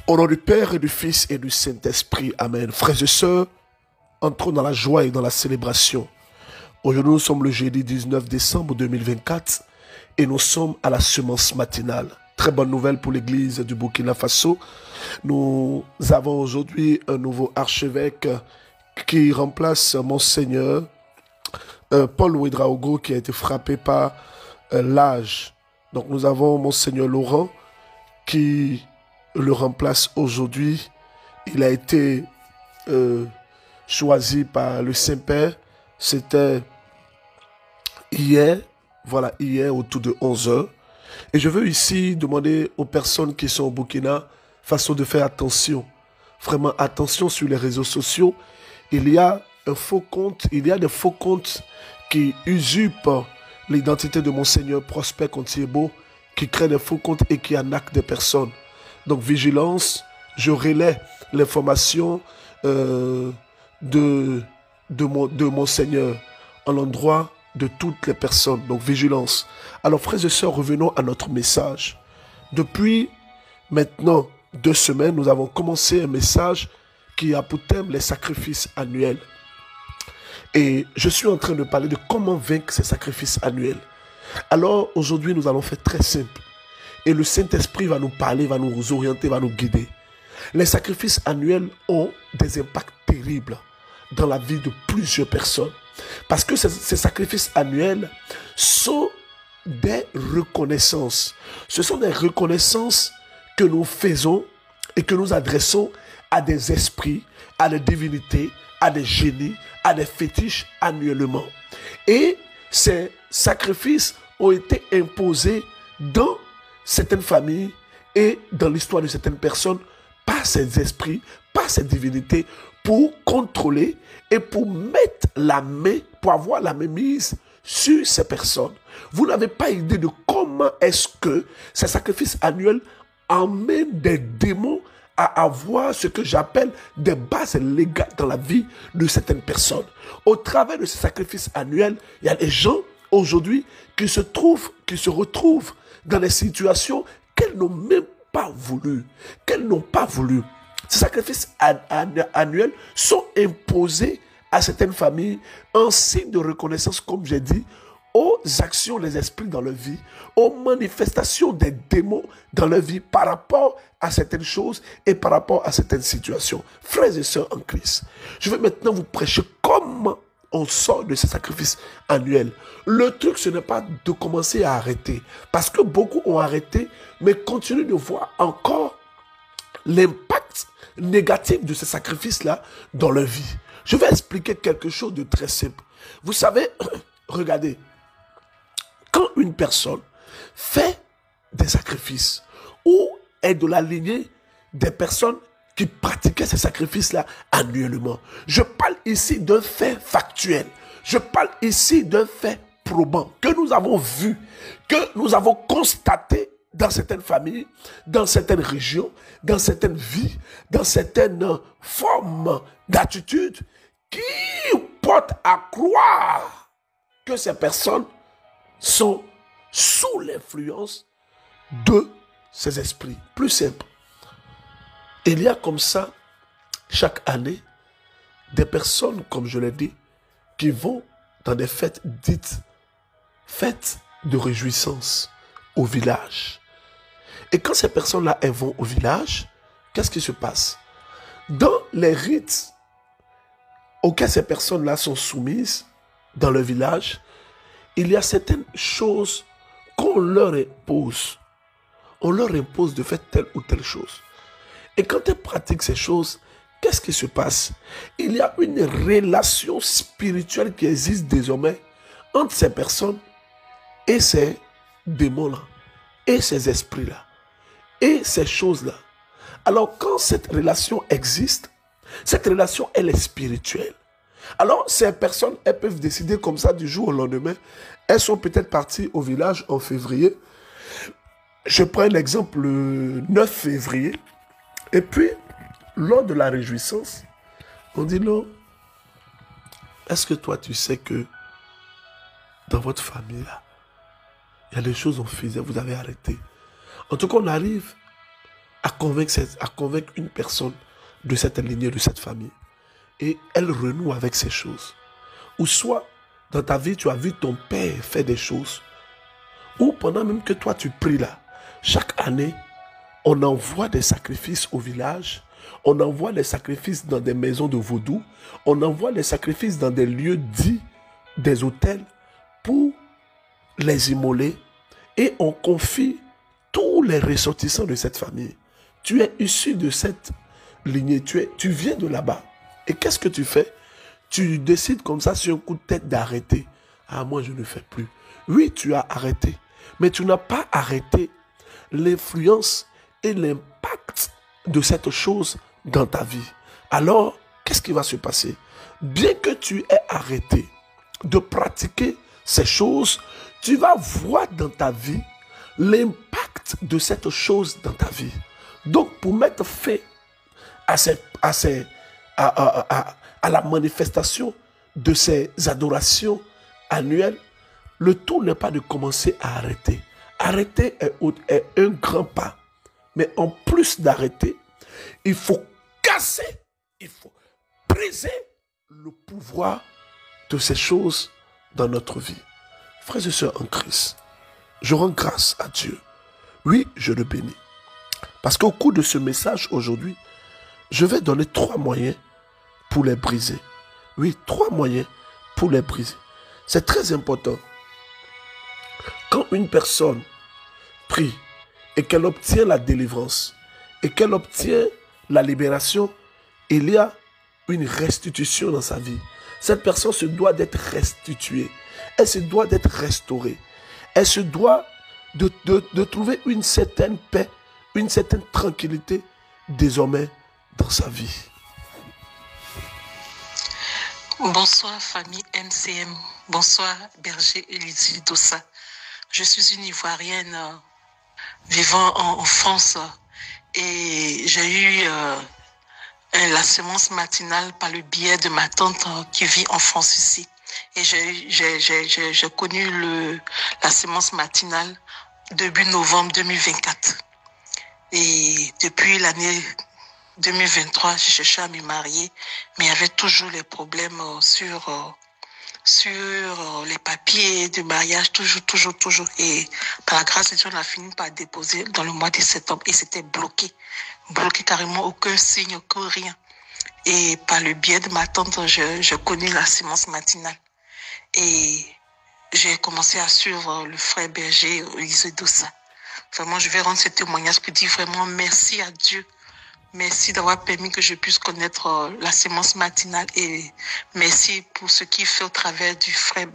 Au nom du Père et du Fils et du Saint-Esprit. Amen. Frères et sœurs, entrons dans la joie et dans la célébration. Aujourd'hui, nous sommes le jeudi 19 décembre 2024 et nous sommes à la semence matinale. Très bonne nouvelle pour l'église du Burkina Faso. Nous avons aujourd'hui un nouveau archevêque qui remplace Monseigneur Paul Ouedraogo qui a été frappé par l'âge. Donc nous avons Monseigneur Laurent qui le remplace aujourd'hui. Il a été choisi par le Saint-Père. C'était hier, hier autour de 11h. Et je veux ici demander aux personnes qui sont au Burkina Faso de faire attention. Vraiment attention sur les réseaux sociaux. Il y a des faux comptes qui usurpent l'identité de Monseigneur Prosper Contiebo, qui créent des faux comptes et qui arnaquent des personnes. Donc vigilance, je relais l'information de Monseigneur en l'endroit de toutes les personnes. Donc vigilance. Alors frères et sœurs, revenons à notre message. Depuis maintenant 2 semaines, nous avons commencé un message qui a pour thème les sacrifices annuels. Et je suis en train de parler de comment vaincre ces sacrifices annuels. Alors aujourd'hui, nous allons faire très simple. Et le Saint-Esprit va nous parler, va nous orienter, va nous guider. Les sacrifices annuels ont des impacts terribles dans la vie de plusieurs personnes. Parce que ces sacrifices annuels sont des reconnaissances. Ce sont des reconnaissances que nous faisons et que nous adressons à des esprits, à des divinités, à des génies, à des fétiches annuellement. Et ces sacrifices ont été imposés dans certaines familles et dans l'histoire de certaines personnes par ces esprits, par ces divinités, pour contrôler et pour mettre la main, pour avoir la main mise sur ces personnes. Vous n'avez pas idée de comment est-ce que ces sacrifices annuels emmènent des démons à avoir ce que j'appelle des bases légales dans la vie de certaines personnes. Au travers de ces sacrifices annuels, il y a des gens aujourd'hui qui se retrouvent dans des situations qu'elles n'ont même pas voulu, Ces sacrifices annuels sont imposés à certaines familles en signe de reconnaissance, comme j'ai dit, aux actions des esprits dans leur vie, aux manifestations des démons dans leur vie par rapport à certaines choses et par rapport à certaines situations. Frères et sœurs en Christ, je vais maintenant vous prêcher comment on sort de ces sacrifices annuels. Le truc, ce n'est pas de commencer à arrêter, parce que beaucoup ont arrêté, mais continuent de voir encore l'impact négatif de ces sacrifices-là dans leur vie. Je vais expliquer quelque chose de très simple. Vous savez, regardez, quand une personne fait des sacrifices ou est de la lignée des personnes qui pratiquaient ces sacrifices-là annuellement, je parle ici d'un fait factuel. Je parle ici d'un fait probant que nous avons vu, que nous avons constaté dans certaines familles, dans certaines régions, dans certaines vies, dans certaines formes d'attitude qui portent à croire que ces personnes sont sous l'influence de ces esprits. Plus simple. Il y a comme ça, chaque année, des personnes, comme je l'ai dit, qui vont dans des fêtes dites fêtes de réjouissance au village. Et quand ces personnes-là, elles vont au village, qu'est-ce qui se passe? Dans les rites auxquels ces personnes-là sont soumises dans le village, il y a certaines choses qu'on leur impose. On leur impose de faire telle ou telle chose. Et quand elles pratiquent ces choses, qu'est-ce qui se passe? Il y a une relation spirituelle qui existe désormais entre ces personnes et ces démons-là, et ces esprits-là, et ces choses-là. Alors, quand cette relation existe, cette relation, elle est spirituelle. Alors, ces personnes, elles peuvent décider comme ça du jour au lendemain. Elles sont peut-être parties au village en février. Je prends l'exemple le 9 février. Et puis, lors de la réjouissance, on dit non. Est-ce que toi, tu sais que dans votre famille, là, il y a des choses qu'on faisait, vous avez arrêté. En tout cas, on arrive à convaincre une personne de cette lignée, de cette famille. Et elle renoue avec ces choses. Ou soit, dans ta vie, tu as vu ton père faire des choses. Ou pendant même que toi, tu pries là, chaque année, on envoie des sacrifices au village, on envoie des sacrifices dans des maisons de vaudou, on envoie des sacrifices dans des lieux dits des hôtels pour les immoler et on confie tous les ressortissants de cette famille. Tu es issu de cette lignée, tu viens de là-bas. Et qu'est-ce que tu fais? Tu décides comme ça sur un coup de tête d'arrêter. Ah, moi je ne fais plus. Oui, tu as arrêté, mais tu n'as pas arrêté l'influence et l'impact de cette chose dans ta vie. Alors, qu'est-ce qui va se passer? Bien que tu aies arrêté de pratiquer ces choses, tu vas voir dans ta vie l'impact de cette chose dans ta vie. Donc, pour mettre fin à la manifestation de ces adorations annuelles, le tout n'est pas de commencer à arrêter. Arrêter est un grand pas. Mais en plus d'arrêter, il faut casser, il faut briser le pouvoir de ces choses dans notre vie. Frères et sœurs en Christ, je rends grâce à Dieu. Oui, je le bénis. Parce qu'au cours de ce message aujourd'hui, je vais donner 3 moyens pour les briser. Oui, 3 moyens pour les briser. C'est très important. Quand une personne prie et qu'elle obtient la délivrance et qu'elle obtient la libération, il y a une restitution dans sa vie. Cette personne se doit d'être restituée. Elle se doit d'être restaurée. Elle se doit de trouver une certaine paix, une certaine tranquillité désormais dans sa vie. Bonsoir famille MCM. Bonsoir berger Élisée Dossa. Je suis une Ivoirienne vivant en France et j'ai eu la sémence matinale par le biais de ma tante qui vit en France ici. Et j'ai connu la sémence matinale début novembre 2024. Et depuis l'année 2023, j'ai cherché à me marier, mais il y avait toujours les problèmes sur les papiers de mariage, toujours. Et par la grâce de Dieu, on a fini par déposer dans le mois de septembre et c'était bloqué carrément, aucun signe, aucun rien. Et par le biais de ma tante, je connais la sémence matinale. Et j'ai commencé à suivre le frère berger Élisée Dossa. Vraiment, je vais rendre ce témoignage pour dire vraiment merci à Dieu. Merci d'avoir permis que je puisse connaître la sémence matinale et merci pour ce qu'il fait au travers du frère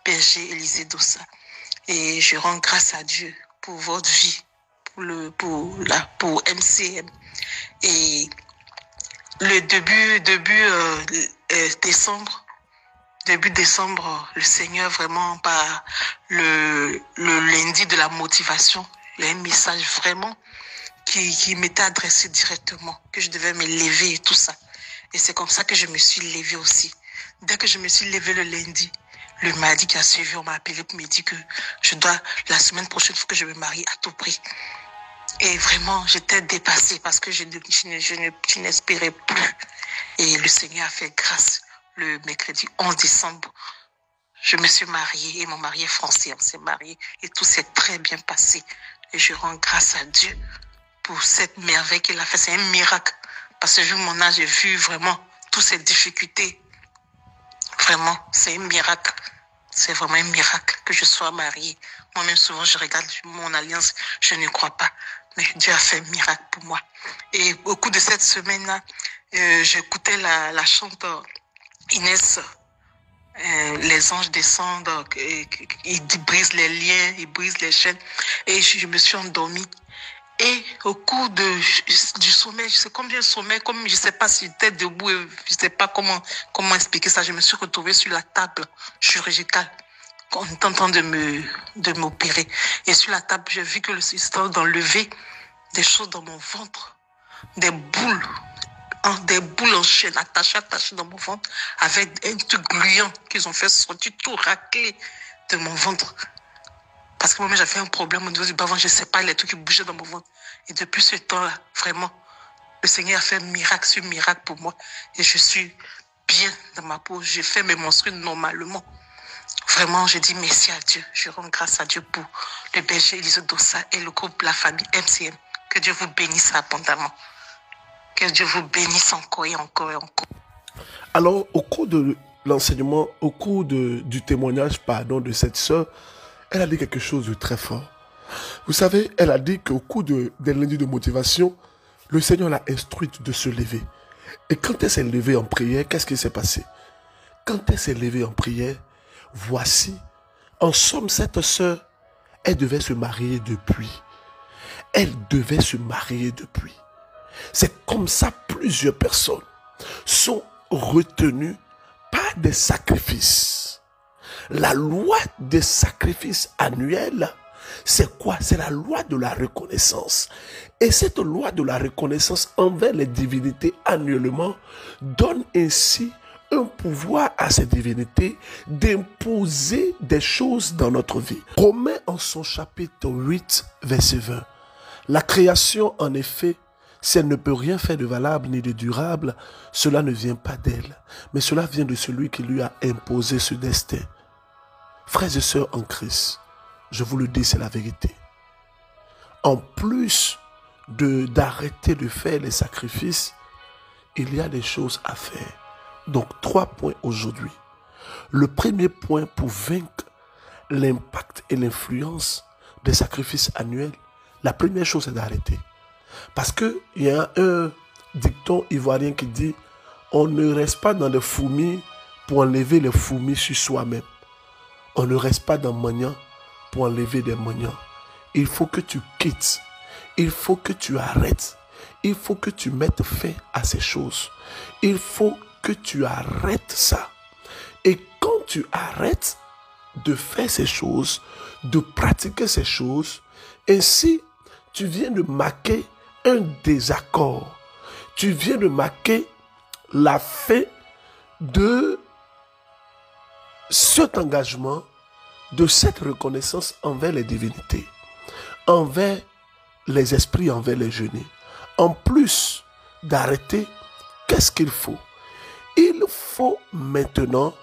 berger Élisée Dossa. Et je rends grâce à Dieu pour votre vie, pour MCM. Et le début décembre, le Seigneur vraiment par le lundi de la motivation, il y a un message vraiment qui m'était adressé directement, que je devais me lever et tout ça. Et c'est comme ça que je me suis levée aussi. Dès que je me suis levée le lundi, le mardi qui a suivi, on m'a appelé pour me dire que la semaine prochaine, il faut que je me marie à tout prix. Et vraiment, j'étais dépassée parce que je n'espérais plus. Et le Seigneur a fait grâce. Le mercredi 11 décembre, je me suis mariée et mon mari est français. On s'est mariés et tout s'est très bien passé. Et je rends grâce à Dieu pour cette merveille qu'il a fait. C'est un miracle. Parce que vu mon âge, j'ai vu vraiment toutes ces difficultés. Vraiment, c'est un miracle. C'est vraiment un miracle que je sois mariée. Moi-même, souvent, je regarde mon alliance, je ne crois pas. Mais Dieu a fait un miracle pour moi. Et au cours de cette semaine-là, j'écoutais la chante Inès. Les anges descendent, ils brisent les liens, ils brisent les chaînes. Et je me suis endormie. Et au cours du sommeil, je sais combien de sommeil, comme je sais pas si j'étais debout, je sais pas comment expliquer ça. Je me suis retrouvée sur la table chirurgicale en tentant de m'opérer. Et sur la table, j'ai vu que le système d'enlever des choses dans mon ventre, des boules en chaîne attachées dans mon ventre avec un truc gluant qu'ils ont fait sortir tout raclé de mon ventre. Parce que moi, j'avais un problème au niveau du bas-ventre. Je ne sais pas, les trucs qui bougeaient dans mon ventre. Et depuis ce temps-là, vraiment, le Seigneur a fait miracle sur miracle pour moi. Et je suis bien dans ma peau. J'ai fait mes menstrues normalement. Vraiment, je dis merci à Dieu. Je rends grâce à Dieu pour le berger Eliseo Dossa et le groupe La Famille MCM. Que Dieu vous bénisse abondamment. Que Dieu vous bénisse encore et encore et encore. Alors, au cours de l'enseignement, au cours du témoignage, de cette sœur, elle a dit quelque chose de très fort. Vous savez, elle a dit qu'au cours des lundis de motivation, le Seigneur l'a instruite de se lever. Et quand elle s'est levée en prière, qu'est-ce qui s'est passé? Quand elle s'est levée en prière, voici, en somme, cette sœur, elle devait se marier depuis. Elle devait se marier depuis. C'est comme ça, plusieurs personnes sont retenues par des sacrifices. La loi des sacrifices annuels, c'est quoi? C'est la loi de la reconnaissance. Et cette loi de la reconnaissance envers les divinités annuellement donne ainsi un pouvoir à ces divinités d'imposer des choses dans notre vie. Romains en son chapitre 8, verset 20. La création, en effet, si elle ne peut rien faire de valable ni de durable, cela ne vient pas d'elle, mais cela vient de celui qui lui a imposé ce destin. Frères et sœurs en Christ, je vous le dis, c'est la vérité. En plus d'arrêter de faire les sacrifices, il y a des choses à faire. Donc, 3 points aujourd'hui. Le premier point pour vaincre l'impact et l'influence des sacrifices annuels, la première chose, c'est d'arrêter. Parce qu'il y a un dicton ivoirien qui dit « On ne reste pas dans les fourmis pour enlever les fourmis sur soi-même. On ne reste pas dans Magnan pour enlever des Magnans. Il faut que tu quittes. Il faut que tu arrêtes. Il faut que tu mettes fin à ces choses. Il faut que tu arrêtes ça. Et quand tu arrêtes de faire ces choses, de pratiquer ces choses, ainsi, tu viens de marquer un désaccord. Tu viens de marquer la fin de cet engagement, de cette reconnaissance envers les divinités, envers les esprits, envers les génies. En plus d'arrêter, qu'est-ce qu'il faut? Il faut maintenant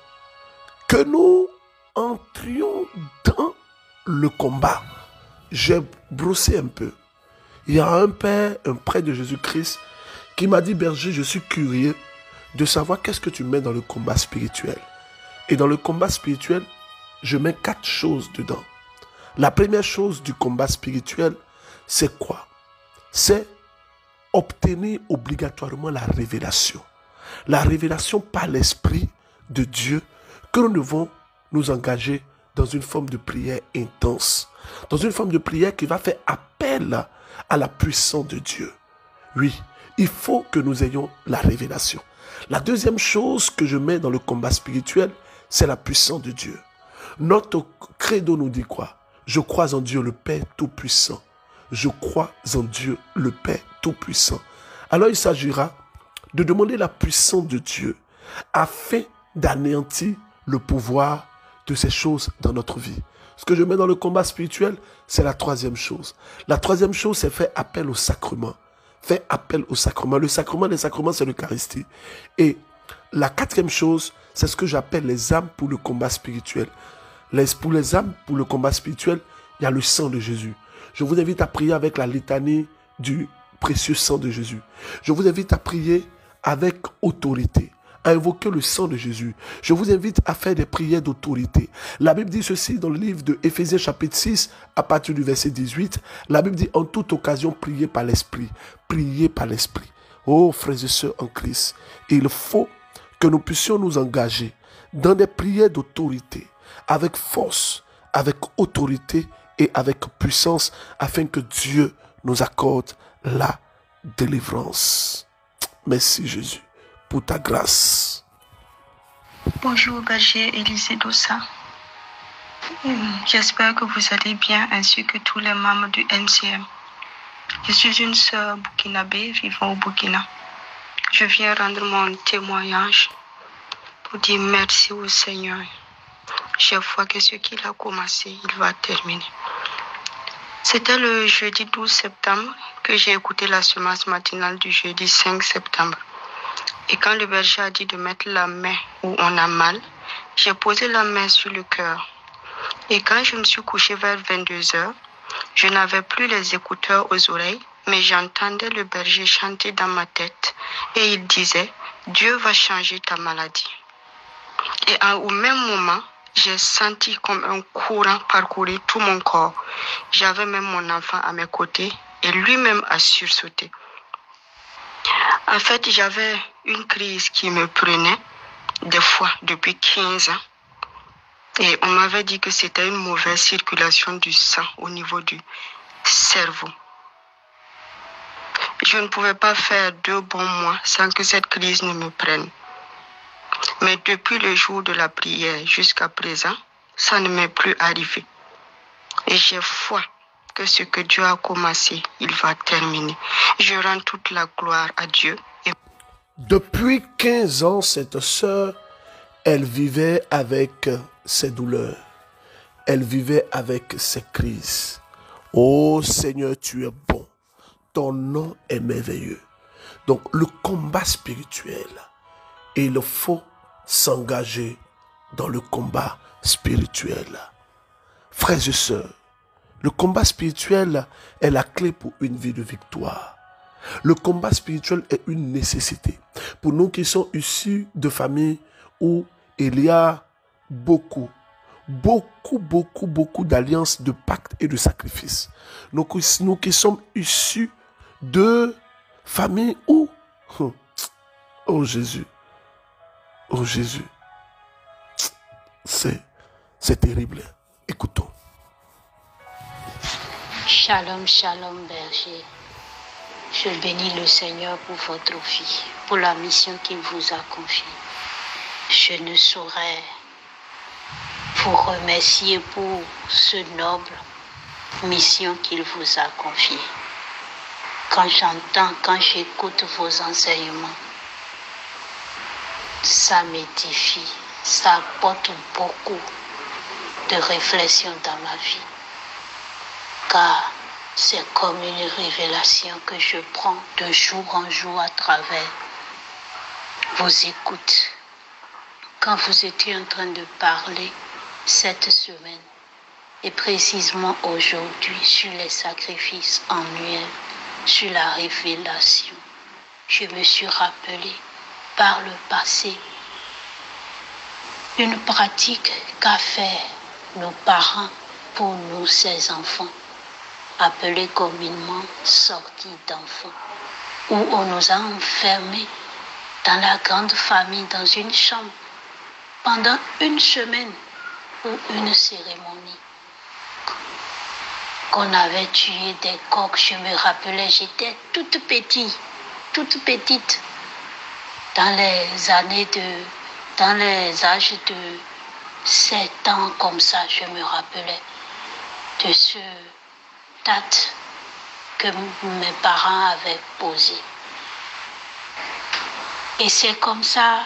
que nous entrions dans le combat. J'ai brossé un peu. Il y a un père, un prêtre de Jésus-Christ, qui m'a dit, berger, je suis curieux de savoir qu'est-ce que tu mets dans le combat spirituel. Et dans le combat spirituel, je mets 4 choses dedans. La première chose du combat spirituel, c'est quoi? C'est obtenir obligatoirement la révélation. La révélation par l'Esprit de Dieu, que nous devons nous engager dans une forme de prière intense. Dans une forme de prière qui va faire appel à la puissance de Dieu. Oui, il faut que nous ayons la révélation. La deuxième chose que je mets dans le combat spirituel, c'est la puissance de Dieu. Notre credo nous dit quoi? Je crois en Dieu le Père Tout-Puissant. Je crois en Dieu le Père Tout-Puissant. Alors il s'agira de demander la puissance de Dieu afin d'anéantir le pouvoir de ces choses dans notre vie. Ce que je mets dans le combat spirituel, c'est la troisième chose. La troisième chose, c'est faire appel au sacrement. Faire appel au sacrement. Le sacrement des sacrements, c'est l'Eucharistie. Et la quatrième chose, c'est ce que j'appelle les âmes pour le combat spirituel. Pour les âmes, pour le combat spirituel, il y a le sang de Jésus. Je vous invite à prier avec la litanie du précieux sang de Jésus. Je vous invite à prier avec autorité, à invoquer le sang de Jésus. Je vous invite à faire des prières d'autorité. La Bible dit ceci dans le livre de Éphésiens chapitre 6, à partir du verset 18. La Bible dit, en toute occasion, priez par l'Esprit. Priez par l'Esprit. Oh, frères et sœurs en Christ, il faut que nous puissions nous engager dans des prières d'autorité, avec force, avec autorité et avec puissance, afin que Dieu nous accorde la délivrance. Merci Jésus pour ta grâce. Bonjour berger Eliseo Dossa. J'espère que vous allez bien ainsi que tous les membres du MCM. Je suis une sœur burkinabé vivant au Burkina. Je viens rendre mon témoignage pour dire merci au Seigneur. J'ai foi que ce qu'il a commencé, il va terminer. C'était le jeudi 12 septembre que j'ai écouté la semence matinale du jeudi 5 septembre. Et quand le berger a dit de mettre la main où on a mal, j'ai posé la main sur le cœur. Et quand je me suis couchée vers 22 heures, je n'avais plus les écouteurs aux oreilles, mais j'entendais le berger chanter dans ma tête. Et il disait, Dieu va changer ta maladie. Et au même moment, j'ai senti comme un courant parcourir tout mon corps. J'avais même mon enfant à mes côtés et lui-même a sursauté. En fait, j'avais une crise qui me prenait des fois depuis 15 ans. Et on m'avait dit que c'était une mauvaise circulation du sang au niveau du cerveau. Je ne pouvais pas faire 2 bons mois sans que cette crise ne me prenne. Mais depuis le jour de la prière jusqu'à présent, ça ne m'est plus arrivé. Et j'ai foi que ce que Dieu a commencé, il va terminer. Je rends toute la gloire à Dieu. Depuis 15 ans, cette sœur, elle vivait avec ses douleurs. Elle vivait avec ses crises. Oh Seigneur, tu es bon. Ton nom est merveilleux. Donc le combat spirituel, il faut s'engager dans le combat spirituel. Frères et sœurs, le combat spirituel est la clé pour une vie de victoire. Le combat spirituel est une nécessité. Pour nous qui sommes issus de familles où il y a beaucoup d'alliances, de pactes et de sacrifices. Nous qui sommes issus de familles où, oh Jésus, c'est terrible. Écoutons. Shalom, shalom, berger. Je bénis le Seigneur pour votre vie, pour la mission qu'il vous a confiée. Je ne saurais vous remercier pour ce noble mission qu'il vous a confiée. Quand j'écoute vos enseignements, ça m'édifie, ça apporte beaucoup de réflexion dans ma vie. Car c'est comme une révélation que je prends de jour en jour à travers vos écoutes. Quand vous étiez en train de parler cette semaine, et précisément aujourd'hui, sur les sacrifices annuels, sur la révélation, je me suis rappelé par le passé une pratique qu'a fait nos parents pour nous, ces enfants, appelée communément sortie d'enfants, où on nous a enfermés dans la grande famille, dans une chambre, pendant une semaine ou une cérémonie. Qu'on avait tué des coqs, je me rappelais, j'étais toute petite, dans les âges de 7 ans comme ça, je me rappelais de ce date que mes parents avaient posé. Et c'est comme ça,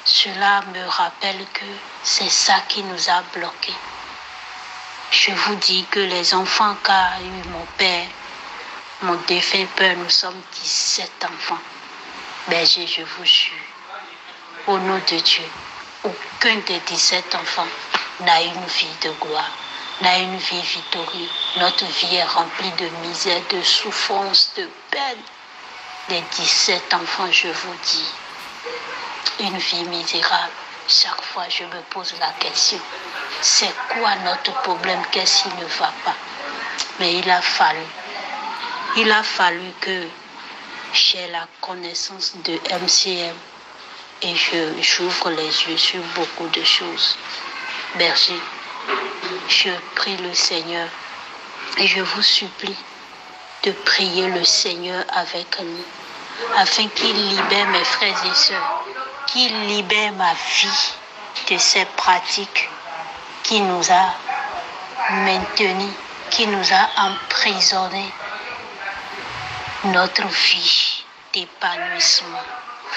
cela me rappelle que c'est ça qui nous a bloqués. Je vous dis que les enfants qu'a eu mon père, mon défunt père, nous sommes 17 enfants. Berger, je vous jure, au nom de Dieu, aucun des 17 enfants n'a une vie de gloire, n'a une vie victorieuse. Notre vie est remplie de misère, de souffrance, de peine. Les 17 enfants, je vous dis, une vie misérable. Chaque fois, je me pose la question, c'est quoi notre problème? Qu'est-ce qui ne va pas? Mais il a fallu que j'ai la connaissance de MCM et j'ouvre les yeux sur beaucoup de choses. Berger, je prie le Seigneur et je vous supplie de prier le Seigneur avec nous, afin qu'il libère mes frères et sœurs, qu'il libère ma vie de ces pratiques qui nous a maintenus, qui nous a emprisonnés. Notre vie d'épanouissement,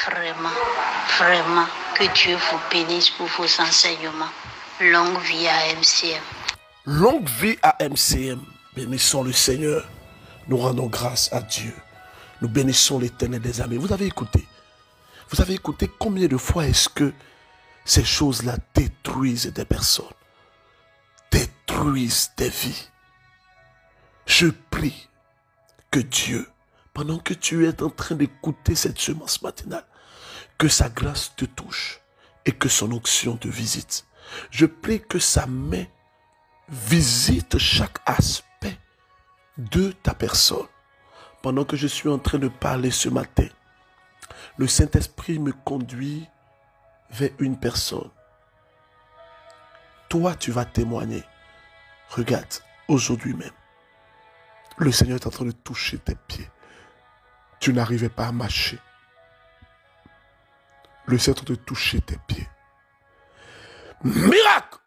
vraiment, que Dieu vous bénisse pour vos enseignements. Longue vie à MCM. Longue vie à MCM. Bénissons le Seigneur. Nous rendons grâce à Dieu. Nous bénissons l'Éternel des armées. Vous avez écouté combien de fois est-ce que ces choses-là détruisent des personnes, détruisent des vies. Je prie que Dieu, pendant que tu es en train d'écouter cette semence matinale, que sa grâce te touche et que son onction te visite. Je prie que sa main visite chaque aspect de ta personne. Pendant que je suis en train de parler ce matin, le Saint-Esprit me conduit vers une personne. Toi, tu vas témoigner. Regarde, aujourd'hui même, le Seigneur est en train de toucher tes pieds. Tu n'arrivais pas à marcher. Le Seigneur est en train de toucher tes pieds. Miracle!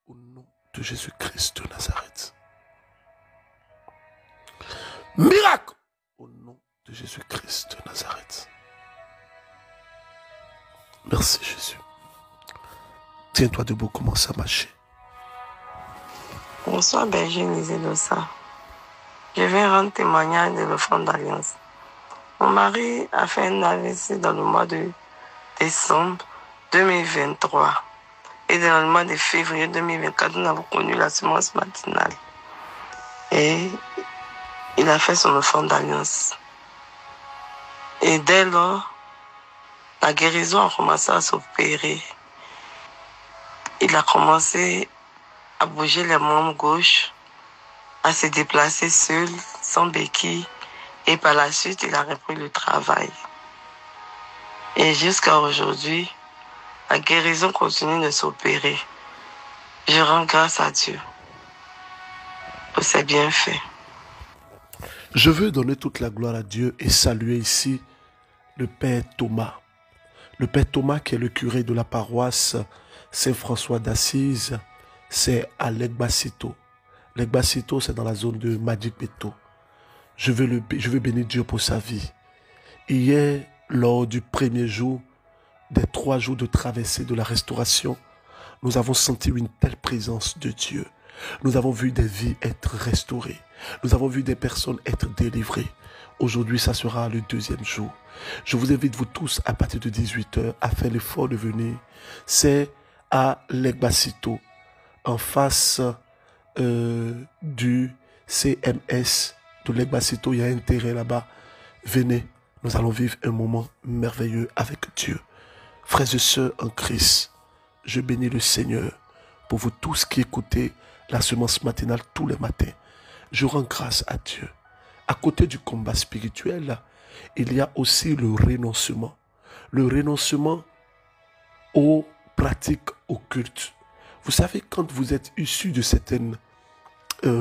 Au nom de Jésus-Christ de Nazareth. Miracle! Au nom de Jésus-Christ de Nazareth. Merci Jésus. Tiens-toi debout, commence à marcher. Bonsoir Berger Nizelosa. Je viens rendre témoignage de l'offrande d'Alliance. Mon mari a fait un AVC dans le mois de décembre 2023. Et dans le mois de février 2024, nous avons connu la semence matinale. Et il a fait son offrande d'Alliance. Et dès lors, la guérison a commencé à s'opérer. Il a commencé à bouger les membres gauches, à se déplacer seul, sans béquille. Et par la suite, il a repris le travail. Et jusqu'à aujourd'hui, la guérison continue de s'opérer. Je rends grâce à Dieu pour ses bienfaits. Je veux donner toute la gloire à Dieu et saluer ici le Père Thomas. Le Père Thomas qui est le curé de la paroisse Saint-François d'Assise, c'est à Legbasito. Legbasito, c'est dans la zone de Madjikbeto. Je veux bénir Dieu pour sa vie. Hier, lors du premier jour, des 3 jours de traversée de la restauration, nous avons senti une telle présence de Dieu. Nous avons vu des vies être restaurées. Nous avons vu des personnes être délivrées. Aujourd'hui, ça sera le 2e jour. Je vous invite, vous tous, à partir de 18h, à faire l'effort de venir. C'est à Legbasito, en face du CMS de Legbasito. Il y a un terrain là-bas. Venez, nous allons vivre un moment merveilleux avec Dieu. Frères et sœurs en Christ, je bénis le Seigneur pour vous tous qui écoutez la semence matinale tous les matins. Je rends grâce à Dieu. À côté du combat spirituel, il y a aussi le renoncement. Le renoncement aux pratiques occultes. Vous savez, quand vous êtes issu de certaines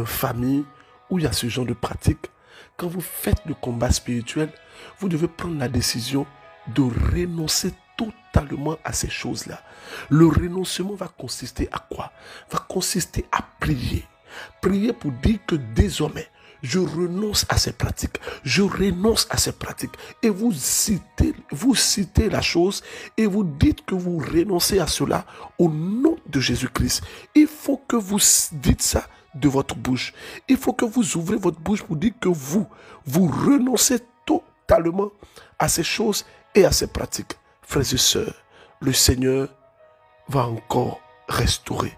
familles où il y a ce genre de pratiques, quand vous faites le combat spirituel, vous devez prendre la décision de renoncer totalement à ces choses-là. Le renoncement va consister à quoi? Va consister à prier. Prier pour dire que désormais, je renonce à ces pratiques. Je renonce à ces pratiques. Et vous citez la chose et vous dites que vous renoncez à cela au nom de Jésus-Christ. Il faut que vous dites ça de votre bouche. Il faut que vous ouvrez votre bouche pour dire que vous renoncez totalement à ces choses et à ces pratiques. Frères et sœurs, le Seigneur va encore restaurer,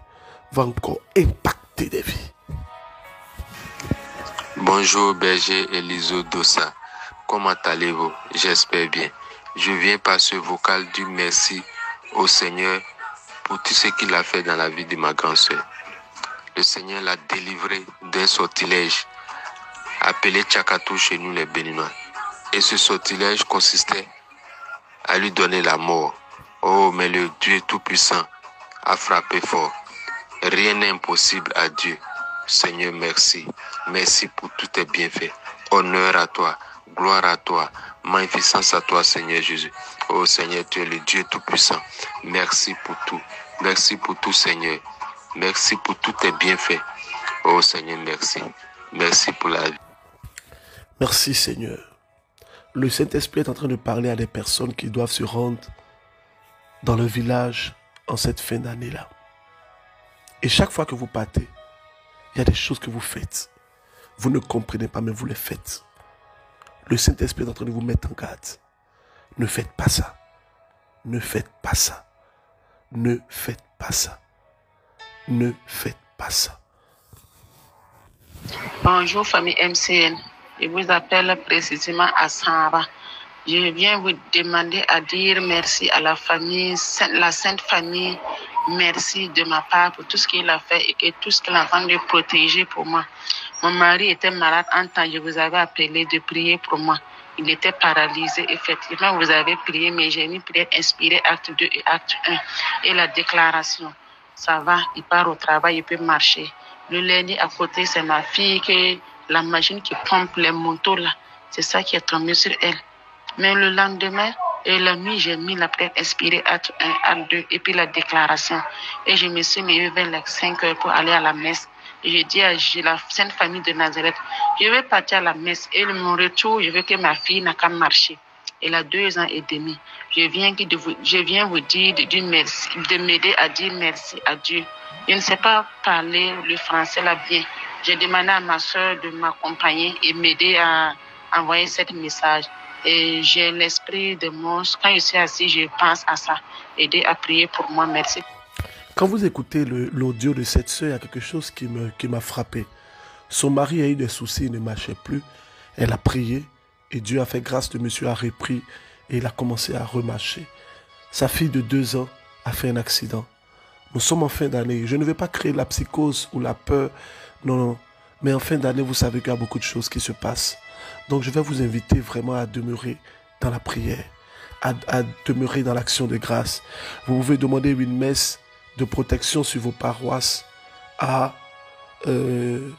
va encore impacter des vies. Bonjour Berger Eliso Dossa, comment allez-vous? J'espère bien. Je viens par ce vocal dire merci au Seigneur pour tout ce qu'il a fait dans la vie de ma grande sœur. Le Seigneur l'a délivré d'un sortilège appelé Tchakatou chez nous les Béninois. Et ce sortilège consistait à lui donner la mort. Oh, mais le Dieu Tout-Puissant a frappé fort. Rien n'est impossible à Dieu. Seigneur, merci. Merci pour tous tes bienfaits. Honneur à toi, gloire à toi, magnificence à toi, Seigneur Jésus. Oh Seigneur, tu es le Dieu Tout-Puissant. Merci pour tout. Merci pour tout, Seigneur. Merci pour tous tes bienfaits. Oh Seigneur, merci. Merci pour la vie. Merci Seigneur. Le Saint-Esprit est en train de parler à des personnes qui doivent se rendre dans le village en cette fin d'année-là. Et chaque fois que vous partez, il y a des choses que vous faites. Vous ne comprenez pas, mais vous les faites. Le Saint-Esprit est en train de vous mettre en garde. Ne faites pas ça. Ne faites pas ça. Ne faites pas ça. Ne faites pas ça. Bonjour famille MCN. Je vous appelle précisément à Samba. Je viens vous demander à dire merci à la famille, la Sainte Famille. Merci de ma part pour tout ce qu'il a fait et que tout ce qu'il a entendu de protéger pour moi. Mon mari était malade en temps, je vous avais appelé de prier pour moi. Il était paralysé. Effectivement, vous avez prié, mais j'ai mis prière inspirée, acte 2 et acte 1. Et la déclaration, ça va, il part au travail, il peut marcher. Le lundi à côté, c'est ma fille qui la machine qui pompe les motos là. C'est ça qui est tombé sur elle. Mais le lendemain et la nuit, j'ai mis la prière inspirée, acte 1, acte 2, et puis la déclaration. Et je me suis mis vers les 5 heures pour aller à la messe. Et j'ai dit à la Sainte Famille de Nazareth, je vais partir à la messe. Et mon retour, je veux que ma fille n'a qu'à marcher. Elle a 2 ans et demi. Je viens vous dire de m'aider à dire merci à Dieu. Je ne sais pas parler le français là bien. J'ai demandé à ma soeur de m'accompagner et m'aider à envoyer ce message. Et j'ai l'esprit de monstre. Quand je suis assis, je pense à ça. Aider à prier pour moi. Merci. Quand vous écoutez l'audio de cette sœur, il y a quelque chose qui m'a frappé. Son mari a eu des soucis, il ne marchait plus. Elle a prié et Dieu a fait grâce, le monsieur a repris et il a commencé à remarcher. Sa fille de 2 ans a fait un accident. Nous sommes en fin d'année. Je ne vais pas créer la psychose ou la peur. Non. Mais en fin d'année, vous savez qu'il y a beaucoup de choses qui se passent. Donc je vais vous inviter vraiment à demeurer dans la prière, à demeurer dans l'action de grâce. Vous pouvez demander une messe de protection sur vos paroisses, à une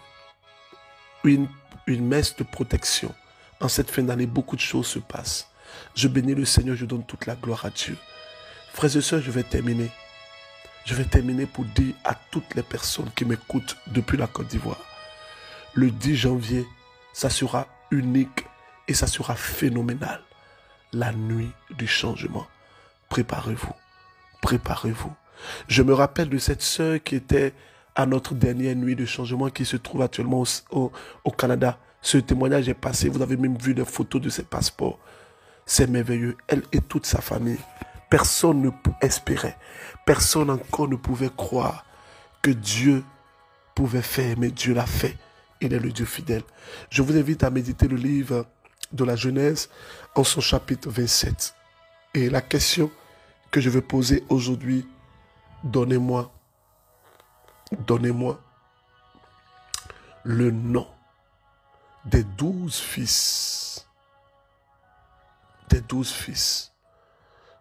messe de protection. En cette fin d'année, beaucoup de choses se passent. Je bénis le Seigneur, je donne toute la gloire à Dieu. Frères et sœurs, je vais terminer. Je vais terminer pour dire à toutes les personnes qui m'écoutent depuis la Côte d'Ivoire, le 10 janvier, ça sera unique et ça sera phénoménal. La nuit du changement. Préparez-vous. Préparez-vous. Je me rappelle de cette sœur qui était à notre dernière nuit de changement qui se trouve actuellement au Canada. Ce témoignage est passé. Vous avez même vu des photos de ses passeports. C'est merveilleux. Elle et toute sa famille. Personne ne espérait. Personne encore ne pouvait croire que Dieu pouvait faire. Mais Dieu l'a fait. Il est le Dieu fidèle. Je vous invite à méditer le livre de la Genèse en son chapitre 27. Et la question que je veux poser aujourd'hui, donnez-moi le nom des 12 fils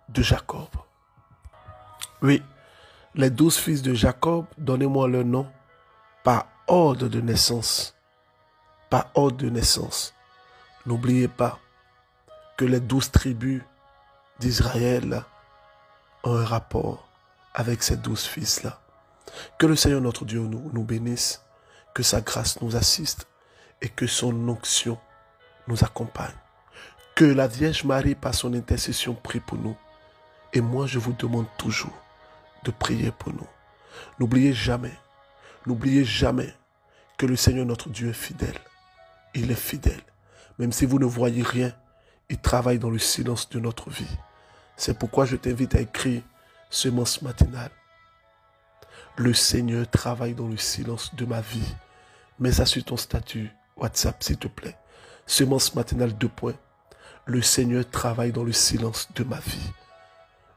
de Jacob. Oui, les 12 fils de Jacob, donnez-moi leur nom par ordre de naissance. Par ordre de naissance. N'oubliez pas que les 12 tribus d'Israël ont un rapport avec ces 12 fils-là. Que le Seigneur notre Dieu nous bénisse, que sa grâce nous assiste et que son onction nous accompagne. Que la Vierge Marie, par son intercession, prie pour nous. Et moi, je vous demande toujours de prier pour nous. N'oubliez jamais que le Seigneur notre Dieu est fidèle. Il est fidèle. Même si vous ne voyez rien, il travaille dans le silence de notre vie. C'est pourquoi je t'invite à écrire semence matinale. Le Seigneur travaille dans le silence de ma vie. Mets ça sur ton statut WhatsApp, s'il te plaît. Semence matinale 2 points. Le Seigneur travaille dans le silence de ma vie.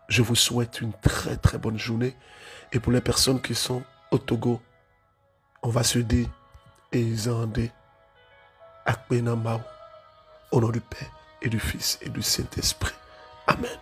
Je vous souhaite une très très bonne journée. Et pour les personnes qui sont au Togo, on va se dire Ezande Akbenamao, au nom du Père et du Fils et du Saint-Esprit. Amen.